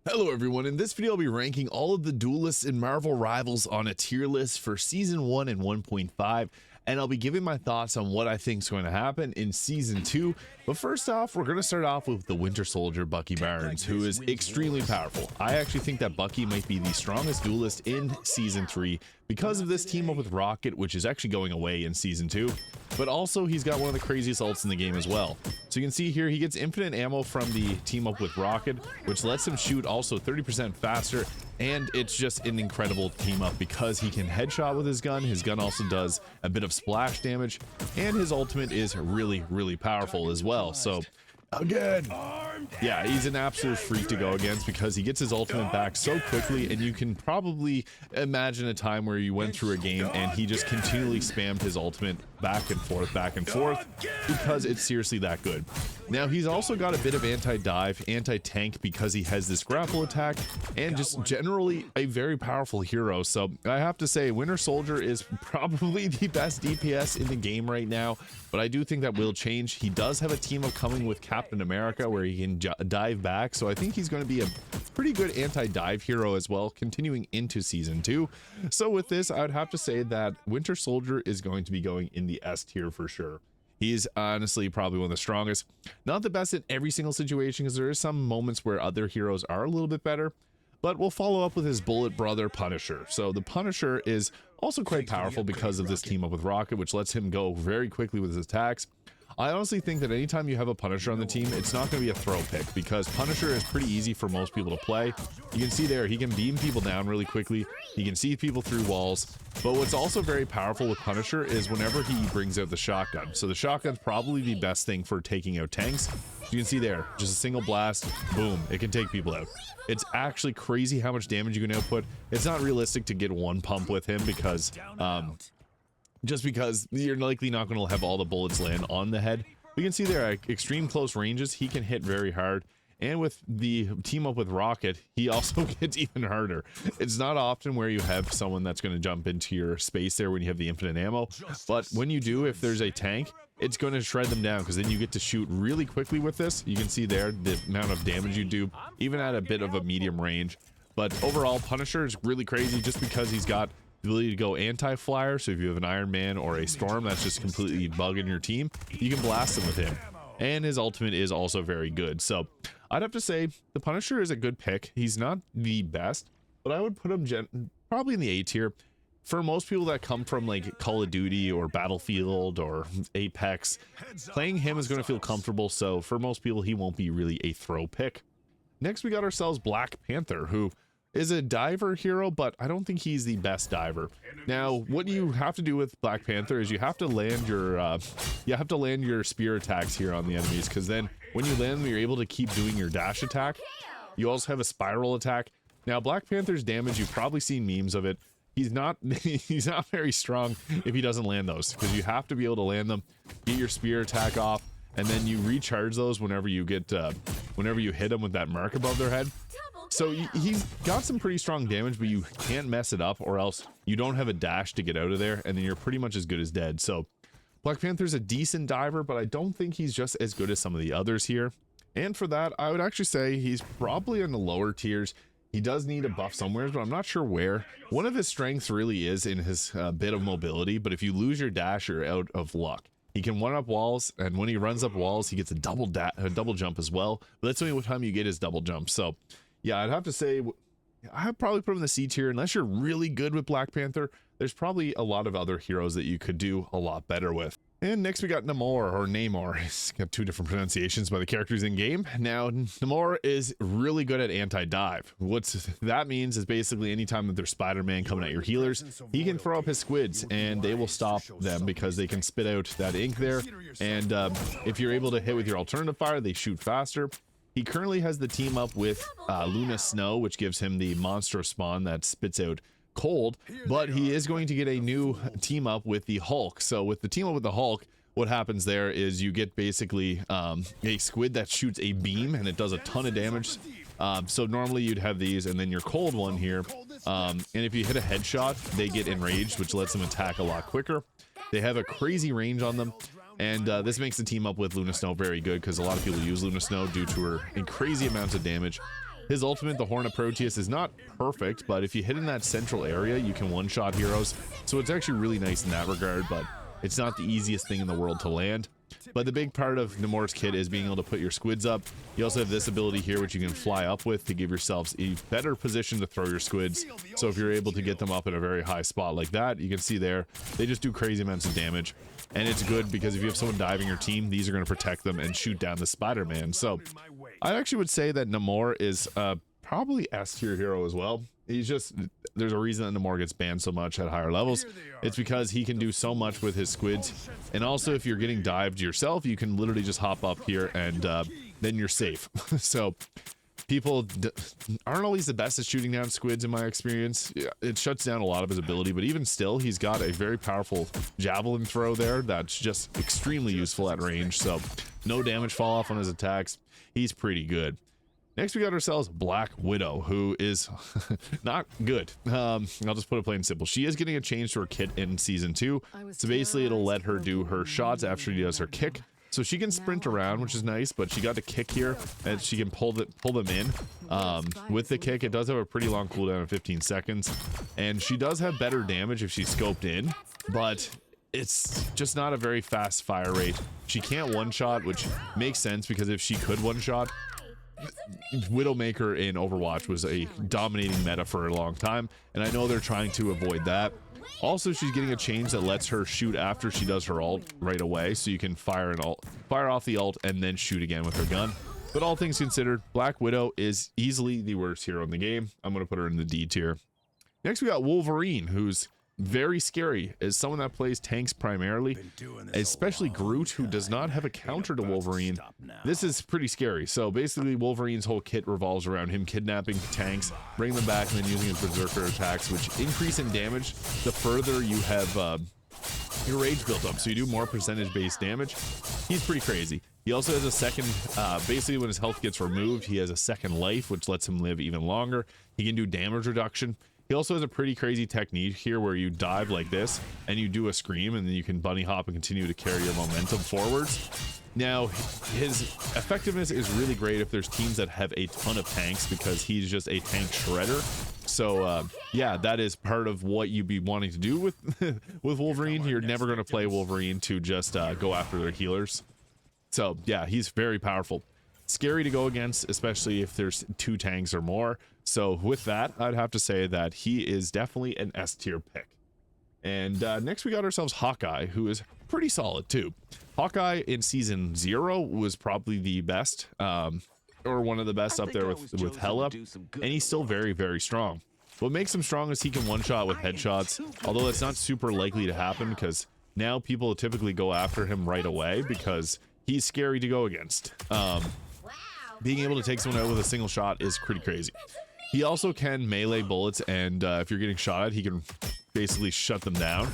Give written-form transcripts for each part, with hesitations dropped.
Hello everyone, in this video I'll be ranking all of the Duelists and Marvel Rivals on a tier list for Season 1 and 1.5, and I'll be giving my thoughts on what I think is going to happen in Season 2. But first off, we're going to start off with the Winter Soldier, Bucky Barnes, who is extremely powerful. I actually think that Bucky might be the strongest duelist in Season 3 because of this team up with Rocket, which is actually going away in Season 2. But also, he's got one of the craziest ults in the game as well. So you can see here, he gets infinite ammo from the team up with Rocket, which lets him shoot also 30% faster, and it's just an incredible team up because he can headshot with his gun. His gun also does a bit of splash damage, and his ultimate is really powerful as well. So again, yeah, he's an absolute freak to go against because he gets his ultimate back so quickly, and you can probably imagine a time where you went through a game and he just continually spammed his ultimate back and forth because it's seriously that good. Now, he's also got a bit of anti-dive, anti-tank because he has this grapple attack, and just generally a very powerful hero. So I have to say, Winter Soldier is probably the best DPS in the game right now, but I do think that will change. He does have a team up coming with Captain America where he can dive back, so I think he's going to be a pretty good anti-dive hero as well, continuing into Season 2. So with this, I would have to say that Winter Soldier is going to be going in the S tier for sure. He's honestly probably one of the strongest. Not the best in every single situation, because there are some moments where other heroes are a little bit better, but we'll follow up with his bullet brother Punisher. So the Punisher is also quite powerful because of this team up with Rocket, which lets him go very quickly with his attacks. I honestly think that anytime you have a Punisher on the team, it's not going to be a throw pick because Punisher is pretty easy for most people to play. You can see there, he can beam people down really quickly. He can see people through walls. But what's also very powerful with Punisher is whenever he brings out the shotgun. So the shotgun's probably the best thing for taking out tanks. You can see there, just a single blast, boom, it can take people out. It's actually crazy how much damage you can output. It's not realistic to get one pump with him because just because you're likely not going to have all the bullets land on the head. You can see there at extreme close ranges, he can hit very hard. And with the team up with Rocket, he also gets even harder. It's not often where you have someone that's going to jump into your space there when you have the infinite ammo. But when you do, if there's a tank, it's going to shred them down because then you get to shoot really quickly with this. You can see there the amount of damage you do, even at a bit of a medium range. But overall, Punisher is really crazy just because he's got the ability to go anti-flyer. So if you have an Iron Man or a Storm that's just completely bugging your team, you can blast them with him. And his ultimate is also very good. So I'd have to say the Punisher is a good pick. He's not the best, but I would put him probably in the A tier. For most people that come from like Call of Duty or Battlefield or Apex, playing him is going to feel comfortable. So for most people, he won't be really a throw pick. Next, we got ourselves Black Panther, who is a diver hero, but I don't think he's the best diver. Now, what you have to do with Black Panther is you have to land your spear attacks here on the enemies, because then when you land them, you're able to keep doing your dash attack. You also have a spiral attack. Now, Black Panther's damage, you've probably seen memes of it. He's not very strong if he doesn't land those, because you have to be able to land them, get your spear attack off, and then you recharge those whenever you hit them with that mark above their head. So he's got some pretty strong damage, but you can't mess it up or else you don't have a dash to get out of there, and then you're pretty much as good as dead. So Black Panther's a decent diver, but I don't think he's just as good as some of the others here. And for that, I would actually say he's probably in the lower tiers. He does need a buff somewhere, but I'm not sure where. One of his strengths really is in his bit of mobility, but if you lose your dash, you're out of luck. He can one-up walls, and when he runs up walls, he gets a double jump as well. But that's only what time you get his double jump. So yeah, I'd have to say I'd probably put him in the C tier. Unless you're really good with Black Panther, there's probably a lot of other heroes that you could do a lot better with. And next we got Namor, or Namor. He's got two different pronunciations by the characters in game. Now, Namor is really good at anti-dive. What that means is basically anytime that there's Spider-Man coming at your healers, he can throw up his squids and they will stop them because they can spit out that ink there. And if you're able to hit with your alternative fire, they shoot faster. He currently has the team up with Luna Snow, which gives him the monster spawn that spits out cold, but he is going to get a new team up with the Hulk. So with the team up with the Hulk, what happens there is you get basically a squid that shoots a beam and it does a ton of damage. So normally you'd have these and then your cold one here. And if you hit a headshot, they get enraged, which lets them attack a lot quicker. They have a crazy range on them. And this makes the team up with Luna Snow very good because a lot of people use Luna Snow due to her crazy amounts of damage. His ultimate, the Hornet Proteus, is not perfect, but if you hit in that central area, you can one-shot heroes. So it's actually really nice in that regard, but it's not the easiest thing in the world to land. But the big part of Namor's kit is being able to put your squids up. You also have this ability here, which you can fly up with to give yourselves a better position to throw your squids. So if you're able to get them up in a very high spot like that, you can see there, they just do crazy amounts of damage. And it's good because if you have someone diving your team, these are going to protect them and shoot down the Spider-Man. So I actually would say that Namor is probably S tier hero as well. He's just, there's a reason that Namor gets banned so much at higher levels. It's because he can do so much with his squids. And also if you're getting dived yourself, you can literally just hop up here and then you're safe. So people aren't always the best at shooting down squids in my experience. Yeah, it shuts down a lot of his ability, but even still, he's got a very powerful javelin throw there that's just extremely useful at range. So no damage fall off on his attacks. He's pretty good. Next, we got ourselves Black Widow, who is not good. I'll just put it plain and simple. She is getting a change to her kit in season 2. So basically, it'll let her do her shots after she does her kick. So she can sprint around, which is nice, but she got the kick here, and she can pull them in. With the kick, it does have a pretty long cooldown of 15 seconds, and she does have better damage if she's scoped in, but it's just not a very fast fire rate. She can't one-shot, which makes sense because if she could one-shot, Widowmaker in Overwatch was a dominating meta for a long time, and I know they're trying to avoid that. Also, she's getting a change that lets her shoot after she does her ult right away, so you can fire off the ult and then shoot again with her gun. But all things considered, Black Widow is easily the worst hero in the game. I'm going to put her in the D tier. Next, we got Wolverine, who's very scary as someone that plays tanks primarily, especially Groot, who does not have a counter to Wolverine. This is pretty scary. So basically Wolverine's whole kit revolves around him kidnapping tanks, bringing them back, and then using his berserker attacks, which increase in damage the further you have your rage built up, so you do more percentage based damage. He's pretty crazy. He also has a second, basically when his health gets removed, he has a second life, which lets him live even longer. He can do damage reduction. He also has a pretty crazy technique here where you dive like this and you do a scream, and then you can bunny hop and continue to carry your momentum forwards. Now, his effectiveness is really great if there's teams that have a ton of tanks, because he's just a tank shredder. So yeah, that is part of what you'd be wanting to do with with Wolverine. You're never going to play Wolverine to just go after their healers. So yeah, he's very powerful. Scary to go against, especially if there's 2 tanks or more. So with that, I'd have to say that he is definitely an S tier pick. And next we got ourselves Hawkeye, who is pretty solid too. Hawkeye in season 0 was probably the best, or one of the best up there with Hela, and he's still very, very strong. What makes him strong is he can one-shot with headshots, although that's not super likely to happen because now people typically go after him right away because he's scary to go against. Being able to take someone out with a single shot is pretty crazy. He also can melee bullets, and if you're getting shot at, he can basically shut them down.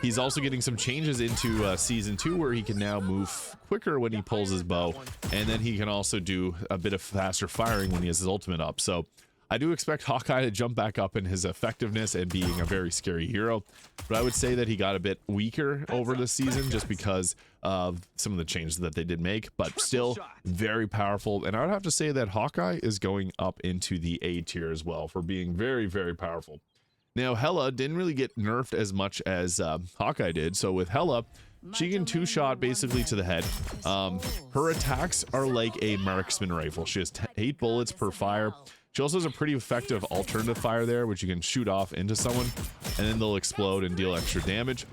He's also getting some changes into season 2 where he can now move quicker when he pulls his bow, and then he can also do a bit of faster firing when he has his ultimate up. So I do expect Hawkeye to jump back up in his effectiveness and being a very scary hero, but I would say that he got a bit weaker over the season just because of some of the changes that they did make, but still very powerful. And I would have to say that Hawkeye is going up into the A tier as well for being very, very powerful. Now, Hela didn't really get nerfed as much as Hawkeye did. So with Hela, she can 2-shot basically to the head. Her attacks are like a marksman rifle. She has 8 bullets per fire. She also has a pretty effective alternative fire there, which you can shoot off into someone and then they'll explode and deal extra damage.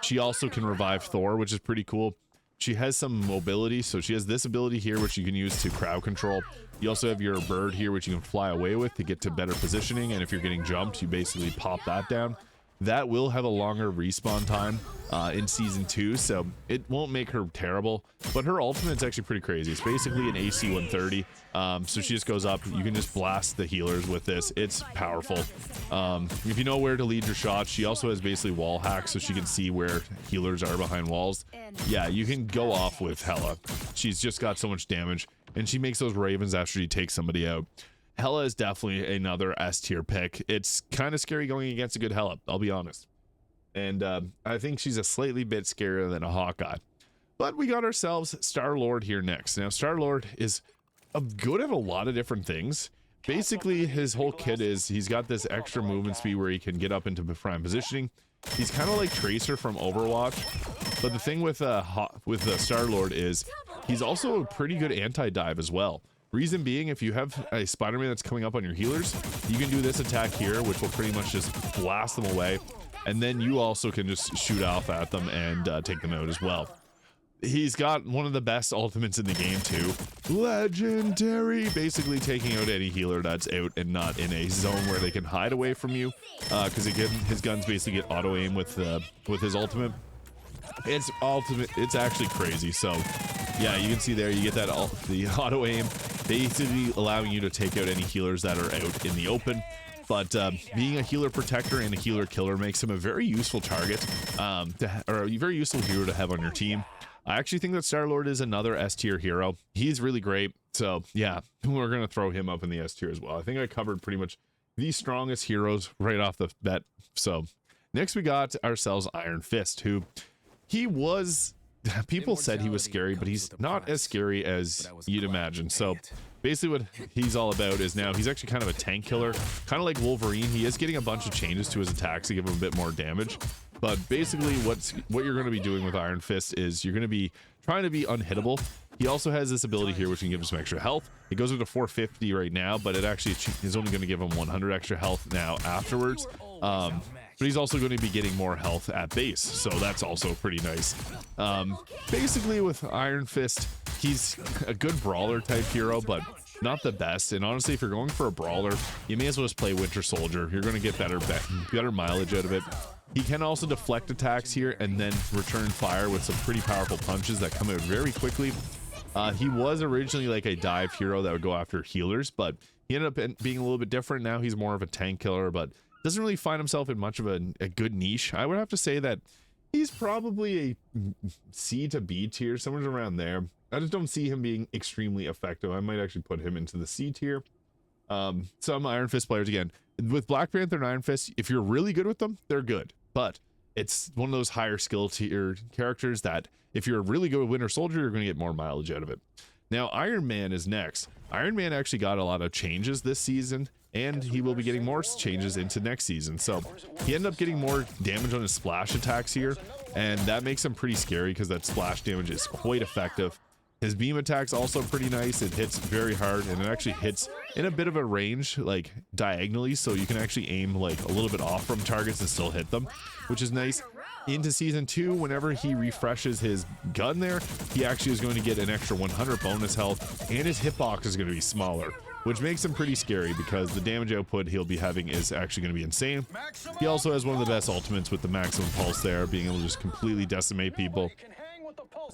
She also can revive Thor, which is pretty cool. She has some mobility, so she has this ability here, which you can use to crowd control. You also have your bird here, which you can fly away with to get to better positioning, and if you're getting jumped, you basically pop that down. That will have a longer respawn time in season 2, so it won't make her terrible, but her ultimate's actually pretty crazy. It's basically an AC 130, so she just goes up. You can just blast the healers with this. It's powerful. If you know where to lead your shots, she also has basically wall hacks, so she can see where healers are behind walls. Yeah, you can go off with Hela. She's just got so much damage, and she makes those ravens after she takes somebody out. Hela is definitely another S tier pick. It's kind of scary going against a good Hela, I'll be honest. And I think she's a slightly bit scarier than a Hawkeye. But we got ourselves Star-Lord here next. Now, Star-Lord is good at a lot of different things, basically his whole kit is he's got this extra movement speed where he can get up into prime positioning. He's kind of like Tracer from Overwatch, but the thing with the Star-Lord is he's also a pretty good anti-dive as well. Reason being, if you have a Spider-Man that's coming up on your healers, you can do this attack here, which will pretty much just blast them away, and then you also can just shoot off at them and take them out as well. He's got one of the best ultimates in the game too. Legendary, basically taking out any healer that's out and not in a zone where they can hide away from you, because again, his guns basically get auto aim with his ultimate. It's actually crazy. So yeah, you can see there, you get that the auto aim, basically allowing you to take out any healers that are out in the open. But being a healer protector and a healer killer makes him a very useful target, or a very useful hero to have on your team. I actually think that Star-Lord is another S tier hero. He's really great. So yeah, we're going to throw him up in the S tier as well. I think I covered pretty much the strongest heroes right off the bat. So next we got ourselves Iron Fist, who he was, people said he was scary, but he's not as scary as you'd imagine. So basically what he's all about is now he's actually kind of a tank killer, kind of like Wolverine. He is getting a bunch of changes to his attacks to give him a bit more damage. But basically what you're going to be doing with Iron Fist is you're going to be trying to be unhittable. He also has this ability here which can give him some extra health. It goes into 450 right now, but it actually is only going to give him 100 extra health now afterwards. But he's also going to be getting more health at base, so that's also pretty nice. Basically with Iron Fist, he's a good brawler type hero, but not the best. And honestly, if you're going for a brawler, you may as well just play Winter Soldier. You're going to get better mileage out of it. He can also deflect attacks here and then return fire with some pretty powerful punches that come out very quickly. He was originally like a dive hero that would go after healers, but he ended up being a little bit different. Now he's more of a tank killer, but doesn't really find himself in much of a good niche. I would have to say that he's probably a C to B tier, somewhere around there. I just don't see him being extremely effective. I might actually put him into the C tier. Some Iron Fist players, again, with Black Panther and Iron Fist, if you're really good with them, they're good. But it's one of those higher skill tier characters that if you're really good with Winter Soldier, you're going to get more mileage out of it. Now, Iron Man is next. Iron Man actually got a lot of changes this season, and he will be getting more changes into next season. So he ended up getting more damage on his splash attacks here, and that makes him pretty scary because that splash damage is quite effective. His beam attack's also pretty nice. It hits very hard, and it actually hits in a bit of a range, like diagonally, so you can actually aim like a little bit off from targets and still hit them, which is nice. Into season 2, whenever he refreshes his gun there, he actually is going to get an extra 100 bonus health, and his hitbox is going to be smaller, which makes him pretty scary because the damage output he'll be having is actually going to be insane. He also has one of the best ultimates with the maximum pulse there, being able to just completely decimate people.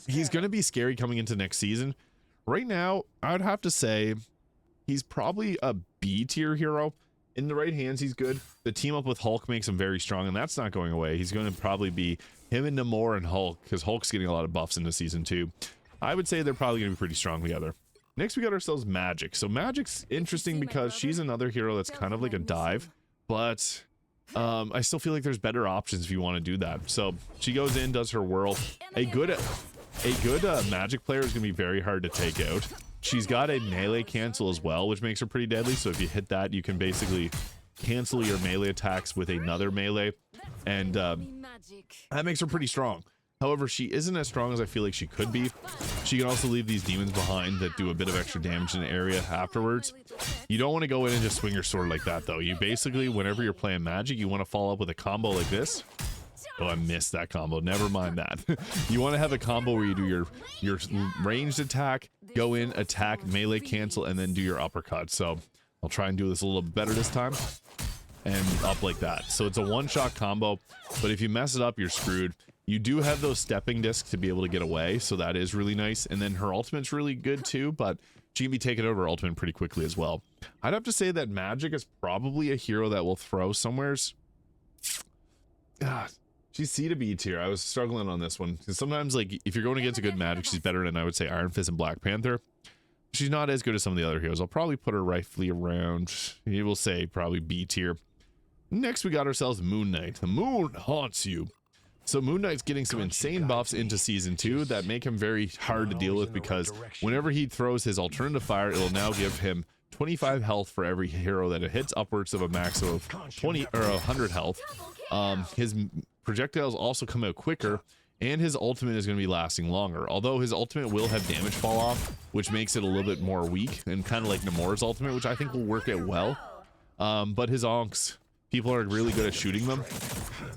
He's going to be scary coming into next season. Right now, I would have to say he's probably a B tier hero. In the right hands, he's good. The team up with Hulk makes him very strong, and that's not going away. He's going to probably be him and Namor and Hulk, because Hulk's getting a lot of buffs into season 2. I would say they're probably going to be pretty strong together. Next, we got ourselves Magik. So Magik's interesting because she's another hero that's kind of like a dive, but I still feel like there's better options if you want to do that. So she goes in, does her whirl. A good Magik player is going to be very hard to take out. She's got a melee cancel as well, which makes her pretty deadly. So if you hit that, you can basically cancel your melee attacks with another melee, and that makes her pretty strong. However, she isn't as strong as I feel like she could be. She can also leave these demons behind that do a bit of extra damage in the area afterwards. You don't want to go in and just swing your sword like that, though. You basically, whenever you're playing Magik, you want to follow up with a combo like this. Oh, I missed that combo. Never mind that. You want to have a combo where you do your ranged attack, go in, attack, melee cancel, and then do your uppercut. So I'll try and do this a little bit better this time. And up like that. So it's a one-shot combo, but if you mess it up, you're screwed. You do have those stepping discs to be able to get away, so that is really nice. And then her ultimate's really good too, but she can be taken over her ultimate pretty quickly as well. I'd have to say that Magik is probably a hero that will throw somewheres. She's C to B tier. I was struggling on this one because sometimes, like, if you're going against a good Magik, she's better than, I would say, Iron Fist and Black Panther. She's not as good as some of the other heroes. I'll probably put her rightfully around, you will say, probably B tier. Next, we got ourselves Moon Knight. The moon haunts you. So Moon Knight's getting some insane buffs into season 2 that make him very hard to deal with, because whenever he throws his alternative fire, it'll now give him 25 health for every hero that it hits, upwards of a max of 20 or 100 health. His projectiles also come out quicker, and his ultimate is going to be lasting longer, although his ultimate will have damage fall off, which makes it a little bit more weak, and kind of like Namor's ultimate, which I think will work out well. But his onks, people are really good at shooting them,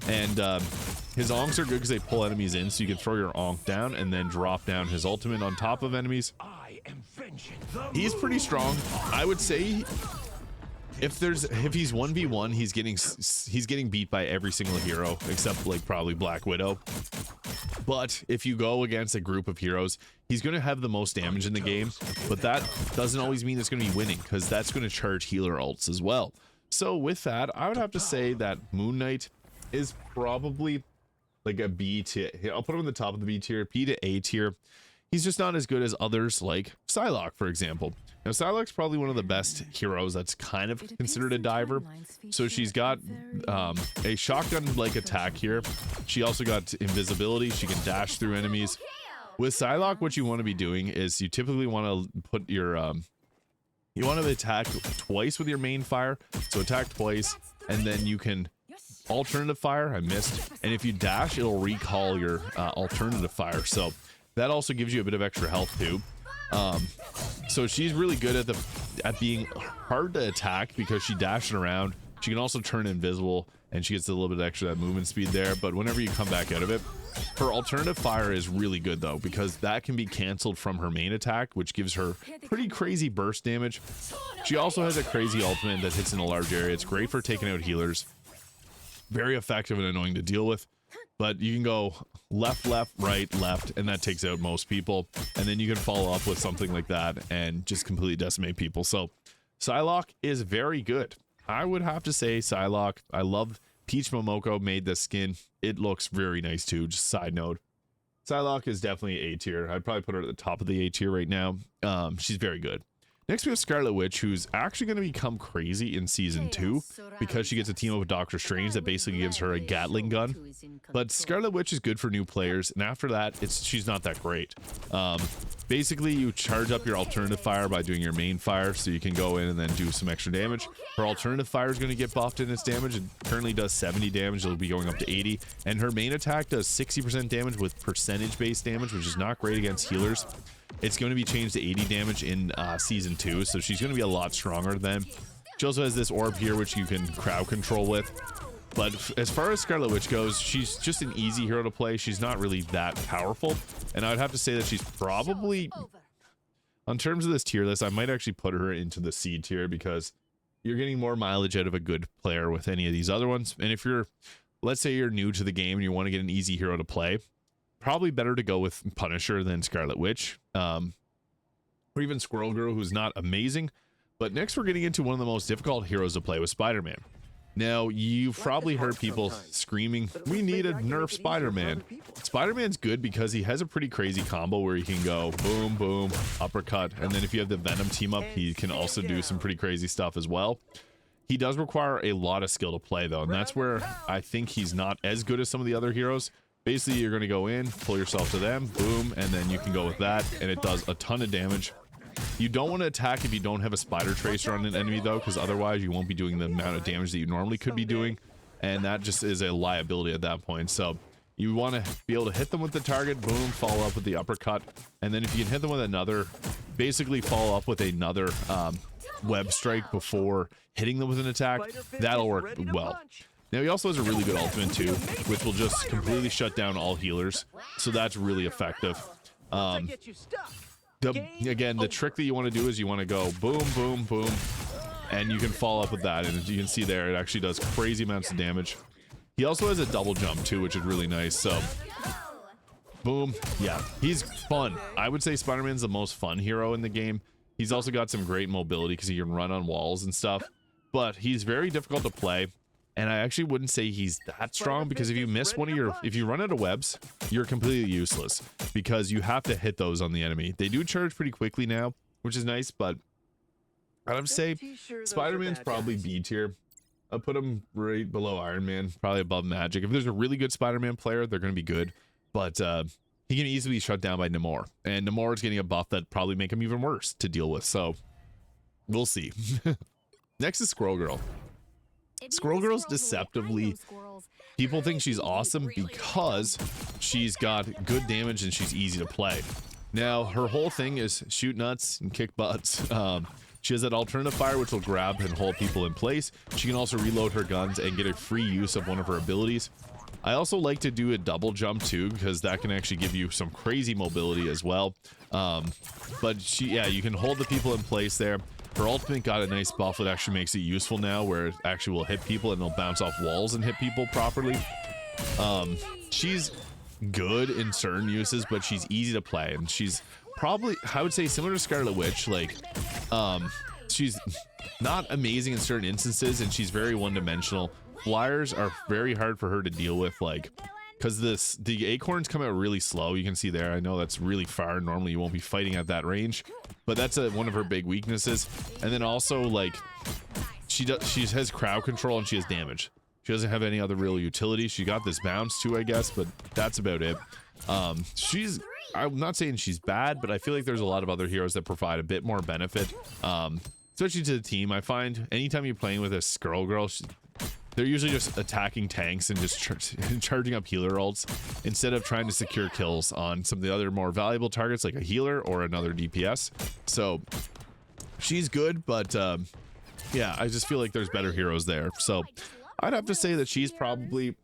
and his onks are good because they pull enemies in, so you can throw your onk down and then drop down his ultimate on top of enemies. He's pretty strong. I would say if he's 1v1, he's getting beat by every single hero except like probably Black Widow. But if you go against a group of heroes, he's going to have the most damage in the game, but that doesn't always mean it's going to be winning, because that's going to charge healer ults as well. So with that, I would have to say that Moon Knight is probably like a B tier. I'll put him in the top of the B tier, B to A tier. He's just not as good as others like Psylocke, for example. Now, Psylocke's probably one of the best heroes that's kind of considered a diver. So she's got a shotgun-like attack here. She also got invisibility. She can dash through enemies. With Psylocke, what you want to be doing is you typically want to put your... you want to attack twice with your main fire. So attack twice, and then you can... alternative fire. I missed. And if you dash, it'll recall your alternative fire. So that also gives you a bit of extra health too. So she's really good at being hard to attack because she dashes around. She can also turn invisible, and she gets a little bit extra that movement speed there. But whenever you come back out of it, her alternative fire is really good though, because that can be canceled from her main attack, which gives her pretty crazy burst damage. She also has a crazy ultimate that hits in a large area. It's great for taking out healers. Very effective and annoying to deal with, but you can go left, right, left, and that takes out most people, and then you can follow up with something like that and just completely decimate people. So Psylocke is very good. I would have to say Psylocke. I love Peach Momoko made this skin. It looks very nice too. Just side note, Psylocke is definitely A tier. I'd probably put her at the top of the A tier right now. She's very good. Next we have Scarlet Witch, who's actually going to become crazy in season 2 because she gets a team up with Doctor Strange that basically gives her a Gatling gun. But Scarlet Witch is good for new players, and after that, she's not that great. Basically, you charge up your alternative fire by doing your main fire, so you can go in and then do some extra damage. Her alternative fire is going to get buffed in its damage. It currently does 70 damage. It'll be going up to 80. And her main attack does 60% damage with percentage-based damage, which is not great against healers. It's going to be changed to 80 damage in season 2, so she's going to be a lot stronger then. She also has this orb here, which you can crowd control with. But as far as Scarlet Witch goes, she's just an easy hero to play. She's not really that powerful, and I would have to say that she's probably, on terms of this tier list, I might actually put her into the C tier, because you're getting more mileage out of a good player with any of these other ones. And if you're, let's say you're new to the game and you want to get an easy hero to play, probably better to go with Punisher than Scarlet Witch, or even Squirrel Girl, who's not amazing. But next we're getting into one of the most difficult heroes to play with Spider-Man. Now, you've probably heard people screaming, we need a nerf Spider-Man. Spider-Man's good because he has a pretty crazy combo where he can go boom, boom, uppercut, and then if you have the Venom team up, he can also do some pretty crazy stuff as well. He does require a lot of skill to play though, and that's where I think he's not as good as some of the other heroes. Basically, you're going to go in, pull yourself to them, boom, and then you can go with that, and it does a ton of damage. You don't want to attack if you don't have a spider tracer on an enemy though, because otherwise you won't be doing the amount of damage that you normally could be doing, and that just is a liability at that point. So you want to be able to hit them with the target, boom, follow up with the uppercut, and then if you can hit them with another, basically follow up with another web strike before hitting them with an attack, that'll work well. Now he also has a really good ultimate too, which will just completely shut down all healers, so that's really effective. Again, the trick that you want to do is you want to go boom, boom, boom, and you can follow up with that, and as you can see there, it actually does crazy amounts of damage. He also has a double jump too, which is really nice. So boom, yeah, he's fun. I would say Spider-Man's the most fun hero in the game. He's also got some great mobility because he can run on walls and stuff, but he's very difficult to play. And I actually wouldn't say he's that strong, because if you miss one of your, if you run out of webs, you're completely useless, because you have to hit those on the enemy. They do charge pretty quickly now, which is nice, but I would say Spider-Man's probably B tier. I'll put him right below Iron Man, probably above Magik. If there's a really good Spider-Man player, they're going to be good, but he can easily be shut down by Namor, and Namor is getting a buff that probably make him even worse to deal with. So We'll see. Next is Squirrel Girl. Squirrel Girl's deceptively, people think she's awesome because she's got good damage and she's easy to play. Now, her whole thing is shoot nuts and kick butts. She has that alternative fire which will grab and hold people in place. She can also reload her guns and get a free use of one of her abilities. I also like to do a double jump too, because that can actually give you some crazy mobility as well. But yeah, you can hold the people in place there. Her ultimate got a nice buff that actually makes it useful now, where it actually will hit people and it'll bounce off walls and hit people properly. She's good in certain uses, but she's easy to play, and she's probably, I would say, similar to Scarlet Witch. Like, she's not amazing in certain instances, and she's very one-dimensional. Flyers are very hard for her to deal with, like, because the acorns come out really slow. You can see there. I know that's really far. Normally you won't be fighting at that range, but that's one of her big weaknesses. And then also, like, she has crowd control and she has damage. She doesn't have any other real utility. She got this bounce too, I guess, but that's about it. I'm not saying she's bad, but I feel like there's a lot of other heroes that provide a bit more benefit, especially to the team. I find anytime you're playing with a Squirrel Girl, they're usually just attacking tanks and just charging up healer ults instead of trying to secure kills on some of the other more valuable targets like a healer or another DPS. So she's good, but yeah, I just feel like there's better heroes there. So I'd have to say that she's probably,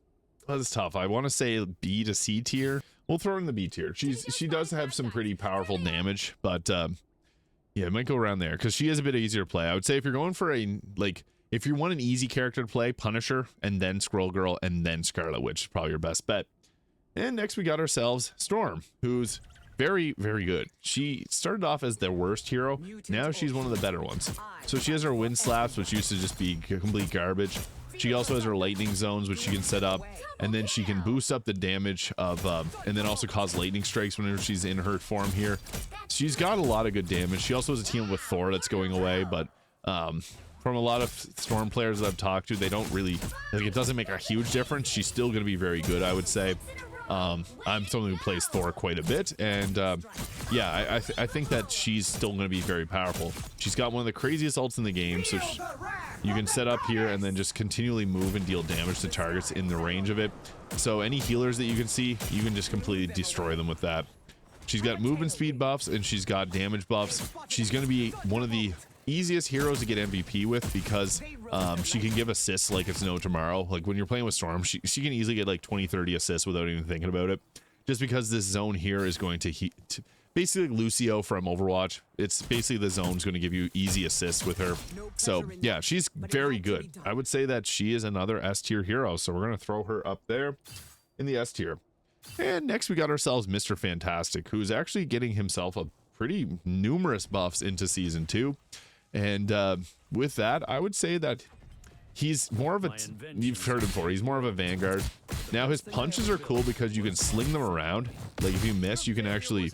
that's tough. I want to say B to C tier. We'll throw her in the B tier. She does have some pretty powerful damage, but yeah, it might go around there because she is a bit easier to play. I would say if you're going for if you want an easy character to play, Punisher, and then Squirrel Girl, and then Scarlet Witch is probably your best bet. And next we got ourselves Storm, who's very, very good. She started off as the worst hero. Now she's one of the better ones. So she has her wind slaps, which used to just be complete garbage. She also has her lightning zones, which she can set up, and then she can boost up the damage of, and then also cause lightning strikes whenever she's in her form here. She's got a lot of good damage. She also has a team with Thor that's going away, but from a lot of Storm players that I've talked to, they don't really, like, it doesn't make a huge difference. She's still going to be very good, I would say. I'm someone who plays Thor quite a bit, and yeah, I think that she's still going to be very powerful. She's got one of the craziest ults in the game, so you can set up here and then just continually move and deal damage to targets in the range of it. So any healers that you can see, you can just completely destroy them with that. She's got movement speed buffs and she's got damage buffs. She's going to be one of the easiest heroes to get MVP with because she can give assists like it's no tomorrow. Like when you're playing with Storm, she can easily get like 20-30 assists without even thinking about it, just because this zone here is going to basically like Lucio from Overwatch. It's basically the zone's going to give you easy assists with her. So yeah, she's very good. I would say that she is another S tier hero, so we're going to throw her up there in the S tier. And next we got ourselves Mr. Fantastic, who's actually getting himself a pretty numerous buffs into season 2. And with that, I would say that he's more of a, you've heard him before, he's more of a vanguard. Now his punches are cool because you can sling them around. Like if you miss, you can actually,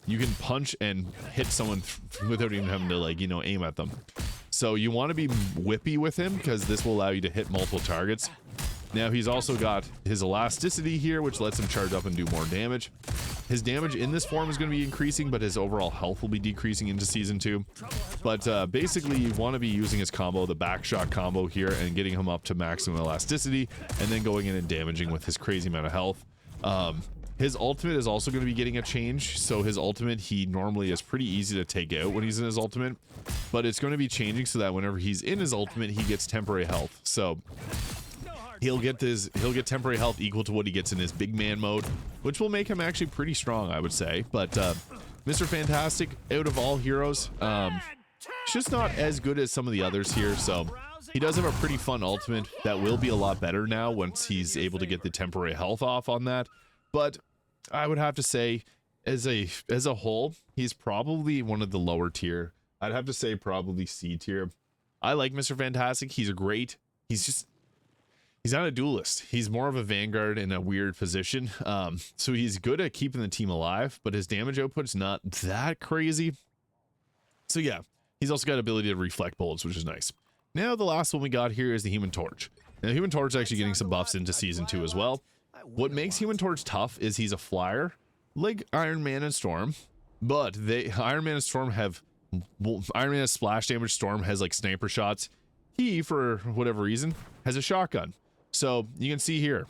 you can punch and hit someone without even having to, like, you know, aim at them. So you want to be whippy with him because this will allow you to hit multiple targets. Now he's also got his elasticity here, which lets him charge up and do more damage. His damage in this form is going to be increasing, but his overall health will be decreasing into season 2. But basically you want to be using his combo, the backshot combo here, and getting him up to maximum elasticity, and then going in and damaging with his crazy amount of health. His ultimate is also going to be getting a change. So his ultimate, he normally is pretty easy to take out when he's in his ultimate, but it's going to be changing so that whenever he's in his ultimate, he gets temporary health. So he'll get temporary health equal to what he gets in his big man mode, which will make him actually pretty strong, I would say. But Mr. Fantastic, out of all heroes, he's just not as good as some of the others here. So he does have a pretty fun ultimate that will be a lot better now once he's able to get the temporary health off on that. But I would have to say, as a whole, he's probably one of the lower tier. I'd have to say probably C tier. I like Mr. Fantastic. He's great. He's not a duelist. He's more of a vanguard in a weird position. So he's good at keeping the team alive, but his damage output's not that crazy. So yeah, he's also got ability to reflect bullets, which is nice. Now the last one we got here is the Human Torch. Now Human Torch is actually getting some buffs into season 2 as well. What makes Human Torch tough is he's a flyer, like Iron Man and Storm, but Iron Man and Storm have Iron Man has splash damage. Storm has like sniper shots. He, for whatever reason, has a shotgun. So you can see here,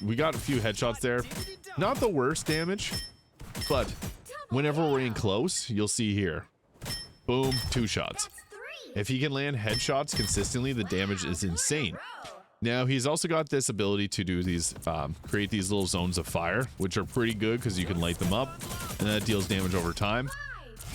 we got a few headshots there. Not the worst damage, but whenever we're in close, you'll see here, boom, 2 shots. If he can land headshots consistently, the damage is insane. Now he's also got this ability to do these, create these little zones of fire, which are pretty good because you can light them up, and that deals damage over time.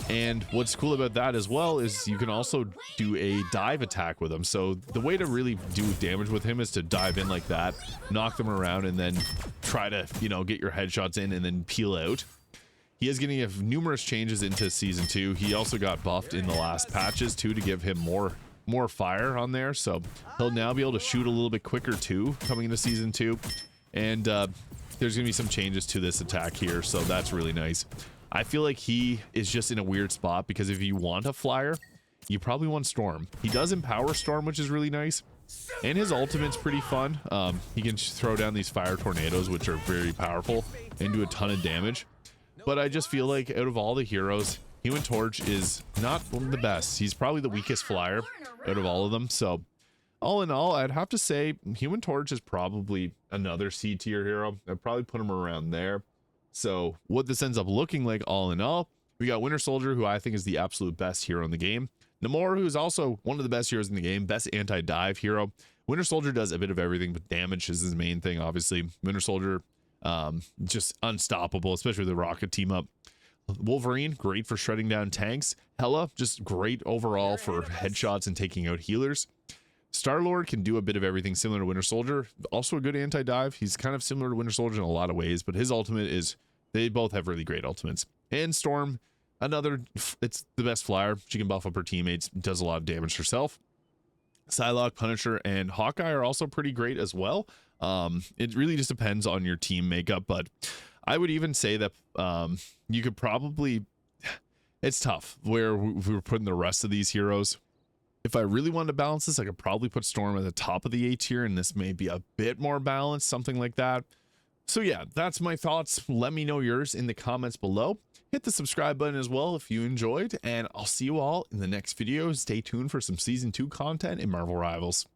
And what's cool about that as well is you can also do a dive attack with him. So the way to really do damage with him is to dive in like that, knock them around, and then try to, you know, get your headshots in and then peel out. He is getting numerous changes into season 2. He also got buffed in the last patches too to give him more fire on there. So he'll now be able to shoot a little bit quicker too coming into season 2. And there's gonna be some changes to this attack here, so that's really nice. I feel like he is just in a weird spot because if you want a flyer, you probably want Storm. He does empower Storm, which is really nice, and his ultimate's pretty fun. He can throw down these fire tornadoes, which are very powerful and do a ton of damage. But I just feel like out of all the heroes, Human Torch is not one of the best. He's probably the weakest flyer out of all of them. So all in all, I'd have to say Human Torch is probably another C tier hero. I'd probably put him around there. So what this ends up looking like all in all, we got Winter Soldier, who I think is the absolute best hero in the game. Namor, who's also one of the best heroes in the game, best anti-dive hero. Winter Soldier does a bit of everything, but damage is his main thing, obviously. Winter Soldier, just unstoppable, especially with the rocket team up. Wolverine, great for shredding down tanks. Hela, just great overall for headshots and taking out healers. Star-Lord can do a bit of everything similar to Winter Soldier. Also a good anti-dive. He's kind of similar to Winter Soldier in a lot of ways, but his ultimate is, they both have really great ultimates. And Storm, it's the best flyer. She can buff up her teammates, does a lot of damage herself. Psylocke, Punisher, and Hawkeye are also pretty great as well. It really just depends on your team makeup, but I would even say that you could probably, it's tough where we were putting the rest of these heroes. If I really wanted to balance this, I could probably put Storm at the top of the A tier, and this may be a bit more balanced, something like that. So yeah, that's my thoughts. Let me know yours in the comments below. Hit the subscribe button as well if you enjoyed, and I'll see you all in the next video. Stay tuned for some season 2 content in Marvel Rivals.